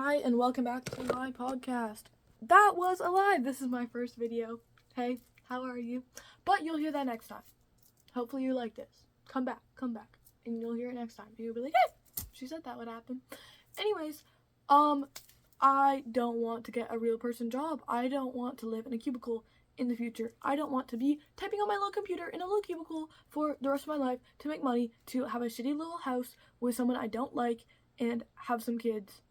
Hi, and welcome back to my podcast. That was a lie. This is my first video. Hey, how are you? But you'll hear that next time. Hopefully you like this. Come back, and you'll hear it next time. And you'll be like, hey, she said that would happen. Anyways, I don't want to get a real person job. I don't want to live in a cubicle in the future. I don't want to be typing on my little computer in a little cubicle for the rest of my life to make money, to have a shitty little house with someone I don't like, and have some kids.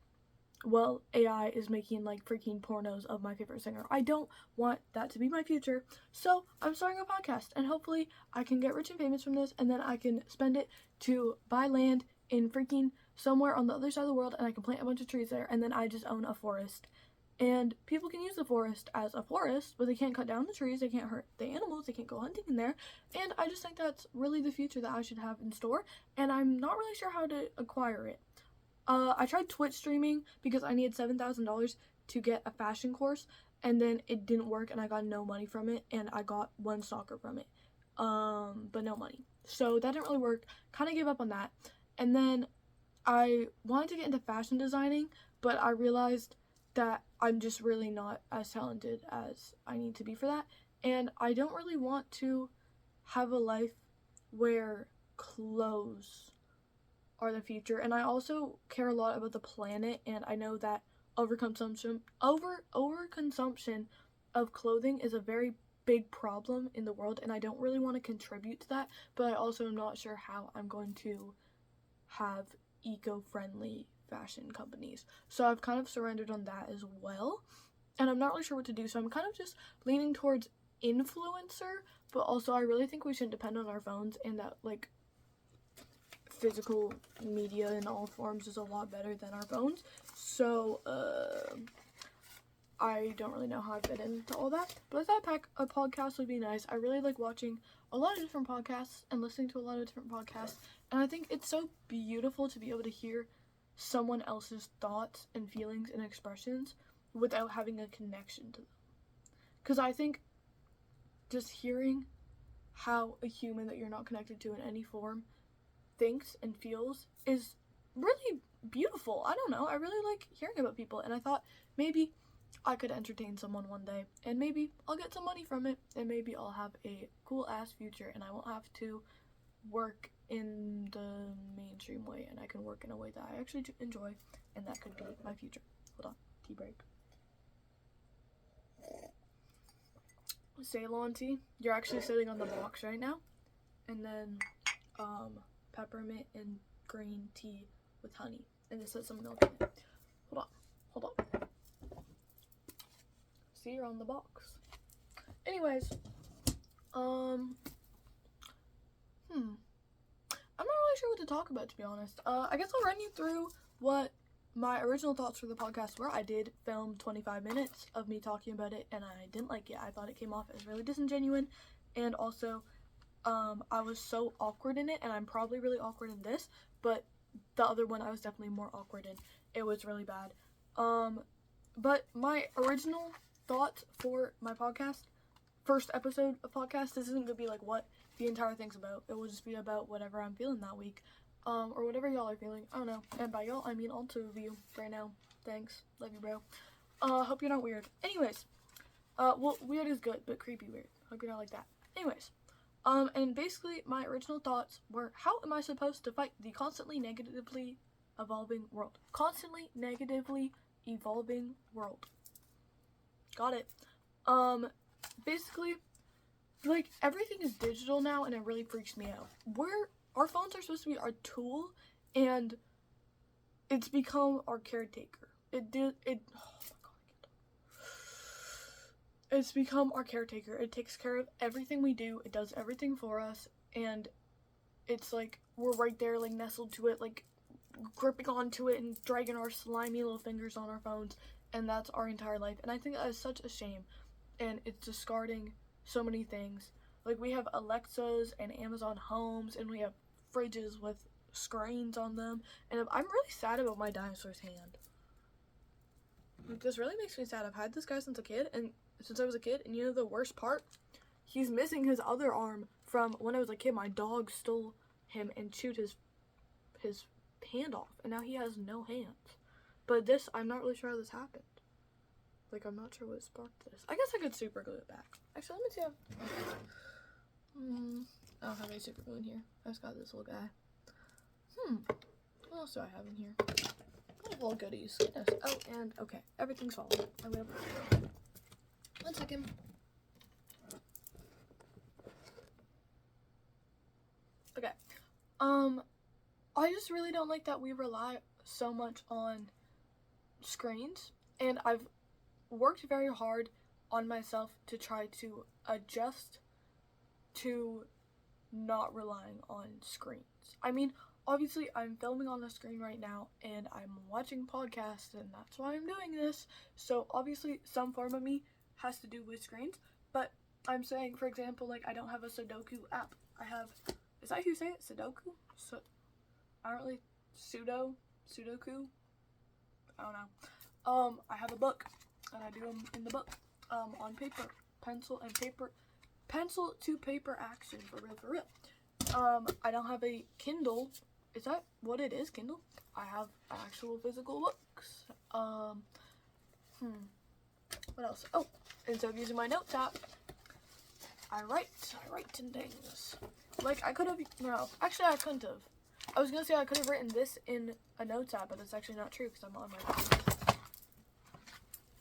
Well, AI is making like freaking pornos of my favorite singer. I don't want that to be my future. So I'm starting a podcast, and hopefully I can get rich and famous from this, and then I can spend it to buy land in freaking somewhere on the other side of the world, and I can plant a bunch of trees there, and then I just own a forest. And people can use the forest as a forest, but they can't cut down the trees, they can't hurt the animals, they can't go hunting in there. And I just think that's really the future that I should have in store, and I'm not really sure how to acquire it. I tried Twitch streaming because I needed $7,000 to get a fashion course, and then it didn't work, and I got no money from it, and I got one stalker from it, but no money. So that didn't really work. Kind of gave up on that. And then I wanted to get into fashion designing, but I realized that I'm just really not as talented as I need to be for that, and I don't really want to have a life where clothes are the future. And I also care a lot about the planet, and I know that overconsumption of clothing is a very big problem in the world, and I don't really want to contribute to that, but I also am not sure how I'm going to have eco-friendly fashion companies. So I've kind of surrendered on that as well, and I'm not really sure what to do, so I'm kind of just leaning towards influencer, but also I really think we shouldn't depend on our phones, and that like physical media in all forms is a lot better than our phones. So I don't really know how I fit into all that, but I thought a podcast would be nice. I really like watching a lot of different podcasts and listening to a lot of different podcasts, and I think it's so beautiful to be able to hear someone else's thoughts and feelings and expressions without having a connection to them. Because I think just hearing how a human that you're not connected to in any form thinks and feels is really beautiful. I don't know, I really like hearing about people, and I thought maybe I could entertain someone one day, and maybe I'll get some money from it, and maybe I'll have a cool ass future, and I won't have to work in the mainstream way, and I can work in a way that I actually enjoy, and that could be my future. Hold on, tea break. Ceylon tea. You're actually sitting on the box right now, and then peppermint and green tea with honey, and this has some milk in it. Hold on. See, you're on the box. Anyways, I'm not really sure what to talk about, to be honest. I guess I'll run you through what my original thoughts for the podcast were. I did film 25 minutes of me talking about it, and I didn't like it. I thought it came off as really disingenuous, and also I was so awkward in it, and I'm probably really awkward in this, but the other one I was definitely more awkward in. It was really bad. But my original thoughts for my podcast, first episode of podcast, this isn't gonna be like what the entire thing's about. It will just be about whatever I'm feeling that week, or whatever y'all are feeling. I don't know. And by y'all, I mean all two of you right now. Thanks. Love you, bro. Hope you're not weird. Anyways, well, weird is good, but creepy weird. Hope you're not like that. Anyways, and basically my original thoughts were, how am I supposed to fight the constantly negatively evolving world? Constantly negatively evolving world. Got it. Basically, like, everything is digital now, and it really freaks me out. Our phones are supposed to be our tool, and it's become our caretaker. It's become our caretaker. It takes care of everything we do. It does everything for us, and it's like we're right there, like nestled to it, like gripping onto it and dragging our slimy little fingers on our phones, and that's our entire life. And I think that is such a shame, and it's discarding so many things. Like, we have Alexas and Amazon Homes, and we have fridges with screens on them, and I'm really sad about my dinosaur's hand. Like, this really makes me sad. I've had this guy since I was a kid, and you know the worst part? He's missing his other arm from when I was a kid. My dog stole him and chewed his hand off, and now he has no hands. But this, I'm not really sure how this happened. Like, I'm not sure what sparked this. I guess I could super glue it back. Actually, let me see how... I don't have any super glue in here. I just got this little guy. What else do I have in here? Little goodies. Goodness. Oh, and, okay. Everything's falling. I'm gonna put it in. 1 second. Okay. I just really don't like that we rely so much on screens, and I've worked very hard on myself to try to adjust to not relying on screens. I mean, obviously I'm filming on the screen right now and I'm watching podcasts, and that's why I'm doing this, so obviously some form of me has to do with screens. But I'm saying, for example, like, I don't have a Sudoku app. I have, is that how you say it? Sudoku? I don't really, Sudoku? I don't know. I have a book, and I do them in the book, on paper, pencil to paper action, for real. I don't have a Kindle. Is that what it is, Kindle? I have actual physical books. What else? Oh, instead of using my notes app, I write in things. Like, I could have, no, actually I couldn't have. I was gonna say I could have written this in a notes app, but that's actually not true because I'm on my phone.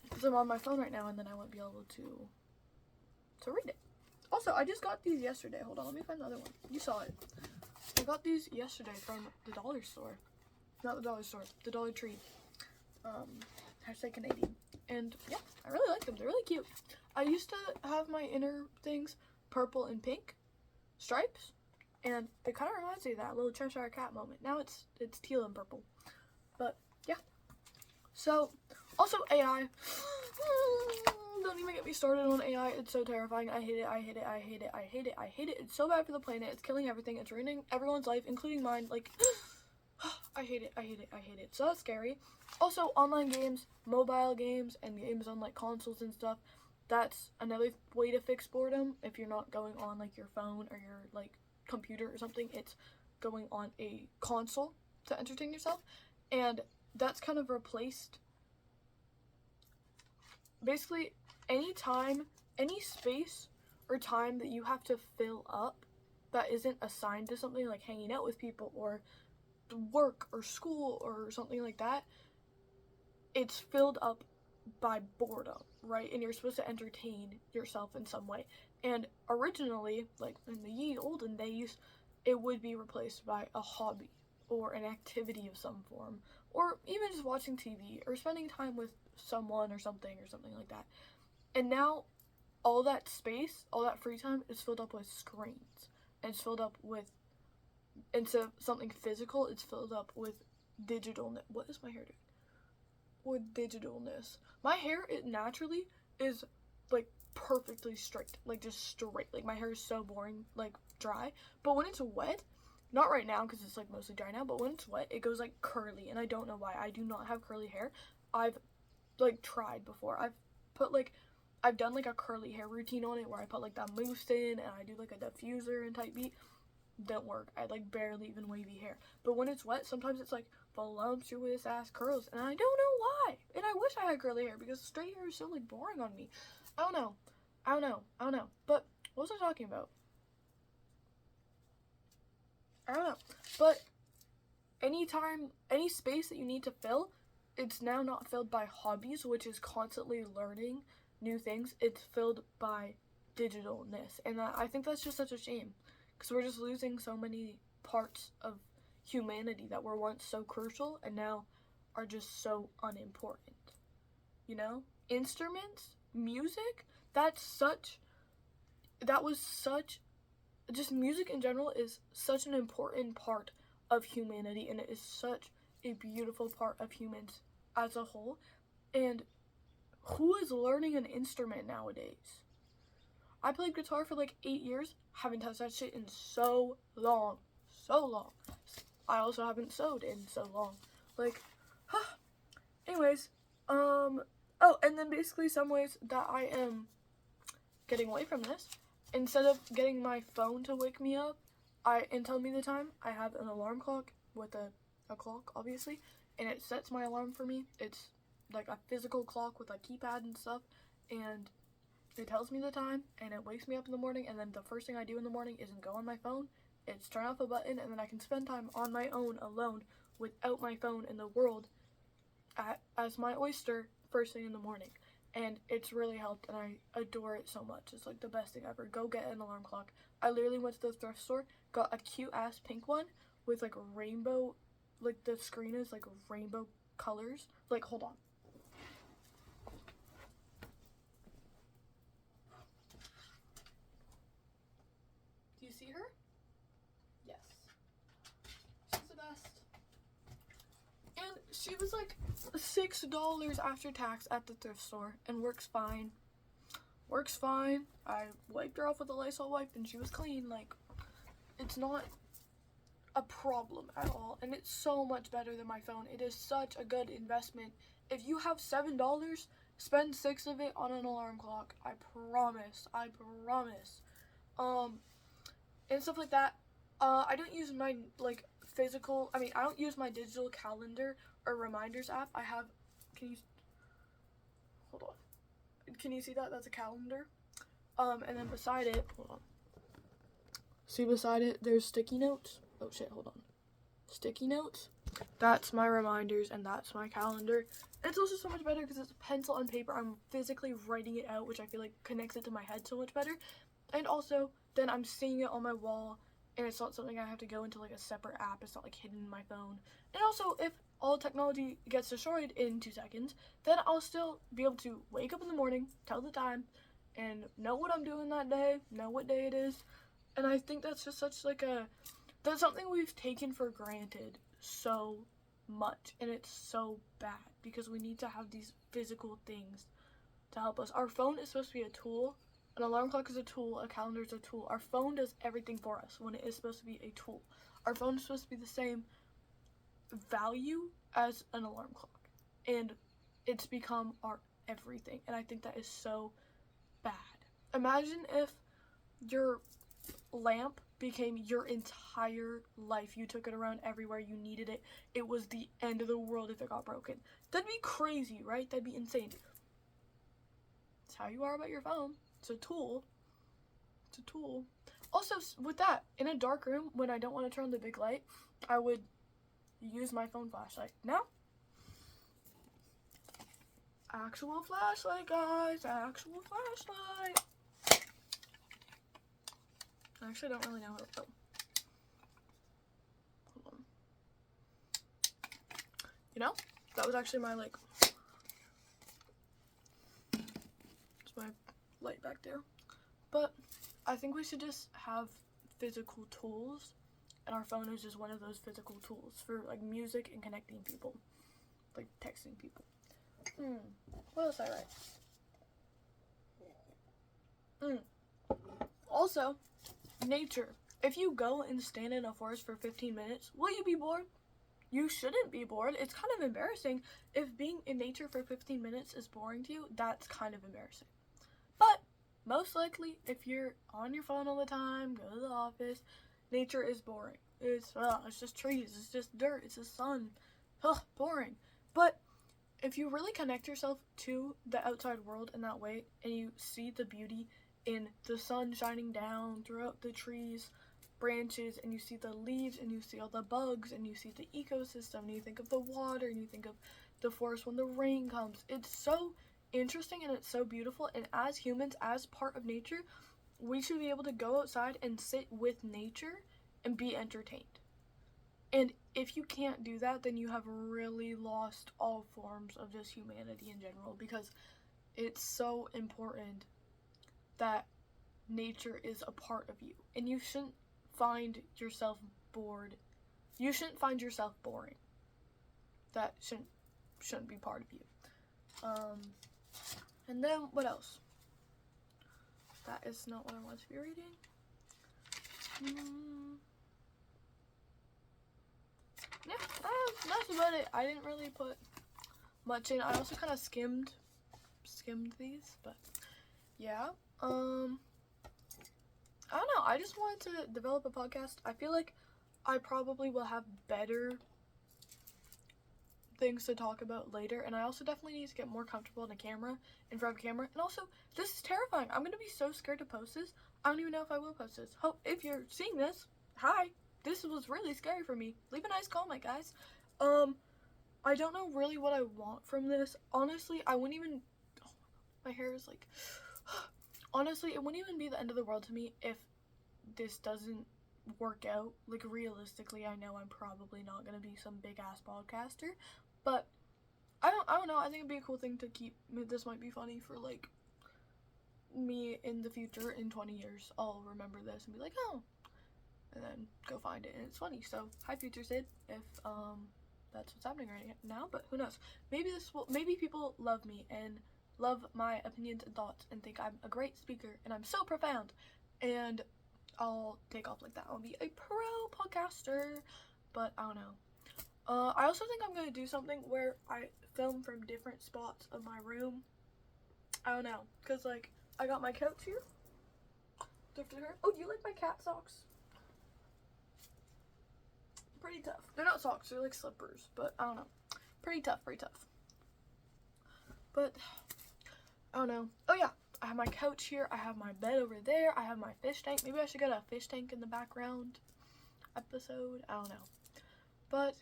Because I'm on my phone right now, and then I won't be able to read it. Also, I just got these yesterday. Hold on, let me find the other one. You saw it. I got these yesterday from the dollar store. Not the dollar store, the Dollar Tree. Hashtag Canadian. And yeah, I really like them. They're really cute. I used to have my inner things purple and pink stripes, and it kind of reminds me of that little Cheshire Cat moment. Now it's teal and purple. But yeah. So, also AI. Don't even get me started on AI. It's so terrifying. I hate it. It's so bad for the planet. It's killing everything. It's ruining everyone's life, including mine. Like, I hate it. So that's scary. Also, online games, mobile games, and games on, like, consoles and stuff. That's another way to fix boredom. If you're not going on, like, your phone or your, like, computer or something, it's going on a console to entertain yourself. And that's kind of replaced, basically, any time, any space or time that you have to fill up that isn't assigned to something like hanging out with people or work or school or something like that, it's filled up by boredom, right? And you're supposed to entertain yourself in some way. And originally, like in the ye olden days, it would be replaced by a hobby or an activity of some form, or even just watching TV or spending time with someone or something like that. And now all that space, all that free time is filled up with screens. And it's filled up with, instead of something physical, it's filled up with digital. What is my hair doing? With digitalness. My hair, it naturally is like perfectly straight, like just straight. Like, my hair is so boring, like dry. But when it's wet, not right now because it's like mostly dry now, but when it's wet, it goes like curly, and I don't know why. I do not have curly hair. I've like tried before. I've done like a curly hair routine on it where I put like that mousse in and I do like a diffuser and type beat. Don't work. I like barely even wavy hair. But when it's wet, sometimes it's like voluptuous ass curls, and I don't know why. And I wish I had curly hair because straight hair is so like boring on me. I don't know. But what was I talking about? I don't know. But anytime, any space that you need to fill, it's now not filled by hobbies, which is constantly learning new things. It's filled by digitalness. And I think that's just such a shame, because we're just losing so many parts of humanity that were once so crucial and now are just so unimportant. You know? Instruments, music, just music in general is such an important part of humanity, and it is such a beautiful part of humans as a whole. And who is learning an instrument nowadays? I played guitar for like 8 years, haven't touched that shit in so long. I also haven't sewed in so long. Like, anyways, oh, and then basically some ways that I am getting away from this, instead of getting my phone to wake me up and tell me the time, I have an alarm clock with a clock, obviously, and it sets my alarm for me. It's like a physical clock with a keypad and stuff, and it tells me the time, and it wakes me up in the morning, and then the first thing I do in the morning isn't go on my phone. It's turn off a button, and then I can spend time on my own, alone, without my phone in the world, as my oyster, first thing in the morning. And it's really helped, and I adore it so much. It's like the best thing ever. Go get an alarm clock. I literally went to the thrift store, got a cute ass pink one with like rainbow, like the screen is like rainbow colors. Like, hold on. Do you see her? Yes. She's the best. And she was like $6 after tax at the thrift store, and works fine. Works fine. I wiped her off with a Lysol wipe and she was clean. Like, it's not a problem at all, and it's so much better than my phone. It is such a good investment. If you have $7, spend $6 of it on an alarm clock. I promise. And stuff like that. I don't use my like physical, I don't use my digital calendar or reminders app. I have, hold on. Can you see that? That's a calendar. And then beside it, hold on. See beside it, there's sticky notes. Oh shit, hold on. Sticky notes. That's my reminders, and that's my calendar. And it's also so much better because it's pencil and paper. I'm physically writing it out, which I feel like connects it to my head so much better. And also, then I'm seeing it on my wall, and it's not something I have to go into like a separate app. It's not like hidden in my phone. And also, if all technology gets destroyed in 2 seconds, then I'll still be able to wake up in the morning, tell the time, and know what I'm doing that day, know what day it is. And I think that's just such like that's something we've taken for granted so much, and it's so bad because we need to have these physical things to help us. Our phone is supposed to be a tool. An alarm clock is a tool, a calendar is a tool. Our phone does everything for us when it is supposed to be a tool. Our phone is supposed to be the same value as an alarm clock, and it's become our everything, and I think that is so bad. Imagine if your lamp became your entire life. You took it around everywhere, you needed it. It was the end of the world if it got broken. That'd be crazy, right? That'd be insane. It's how you are about your phone. It's a tool. It's a tool. Also, with that, in a dark room, when I don't want to turn on the big light, I would use my phone flashlight. Now, actual flashlight, guys. Actual flashlight. I actually don't really know how to film. Hold on. You know, that was actually my it's my light back there. But I think we should just have physical tools, and our phone is just one of those physical tools for like music and connecting people, like texting people. What else I write? Also, nature. If you go and stand in a forest for 15 minutes, will you be bored? You shouldn't be bored. It's kind of embarrassing. If being in nature for 15 minutes is boring to you, that's kind of embarrassing. But most likely, if you're on your phone all the time, go to the office, nature is boring. It's just trees, it's just dirt, it's the sun. Boring. But if you really connect yourself to the outside world in that way, and you see the beauty in the sun shining down throughout the trees, branches, and you see the leaves, and you see all the bugs, and you see the ecosystem, and you think of the water, and you think of the forest when the rain comes. It's so interesting, and it's so beautiful, and as humans, as part of nature, we should be able to go outside and sit with nature and be entertained. And if you can't do that, then you have really lost all forms of just humanity in general, because it's so important that nature is a part of you, and you shouldn't find yourself bored. You shouldn't find yourself boring. That shouldn't be part of you. And then what else? That is not what I want to be reading. Yeah, that's about it. I didn't really put much in. I also kind of skimmed these, but yeah. I don't know. I just wanted to develop a podcast. I feel like I probably will have better things to talk about later, and I also definitely need to get more comfortable in front of a camera, and also, this is terrifying. I'm gonna be so scared to post this. I don't even know if I will post this. Hope if you're seeing this, hi. This was really scary for me. Leave a nice comment, guys. I don't know really what I want from this. Honestly, I wouldn't even, oh, my hair is like, honestly, it wouldn't even be the end of the world to me if this doesn't work out. Like, realistically, I know I'm probably not gonna be some big ass podcaster, but I don't know. I think it'd be a cool thing to keep. This might be funny for like me in the future. In 20 years, I'll remember this and be like, oh, and then go find it, and it's funny. So hi, future Sid, if that's what's happening right now. But who knows? Maybe people love me and love my opinions and thoughts and think I'm a great speaker and I'm so profound, and I'll take off like that. I'll be a pro podcaster. But I don't know. I also think I'm gonna do something where I film from different spots of my room. I don't know, cause like I got my couch here. Oh, do you like my cat socks? Pretty tough. They're not socks, they're like slippers, but I don't know. Pretty tough. But I don't know. Oh yeah, I have my couch here, I have my bed over there, I have my fish tank. Maybe I should get a fish tank in the background episode. I don't know. But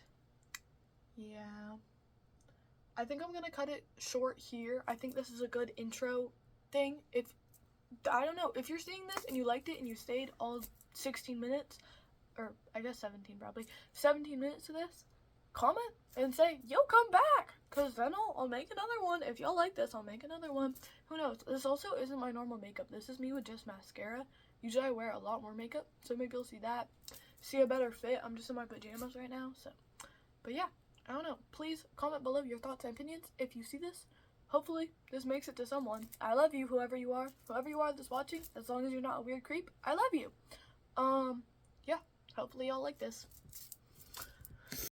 yeah, I think I'm gonna cut it short here. I think this is a good intro thing. I don't know, if you're seeing this and you liked it and you stayed all 16 minutes, or I guess 17 probably, 17 minutes of this, comment and say, yo, come back, because then I'll make another one. If y'all like this, I'll make another one. Who knows? This also isn't my normal makeup. This is me with just mascara. Usually I wear a lot more makeup, so maybe you'll see that. See a better fit. I'm just in my pajamas right now, so. But yeah, I don't know. Please comment below your thoughts and opinions if you see this. Hopefully, this makes it to someone. I love you, whoever you are. Whoever you are that's watching, as long as you're not a weird creep, I love you. Yeah, hopefully y'all like this.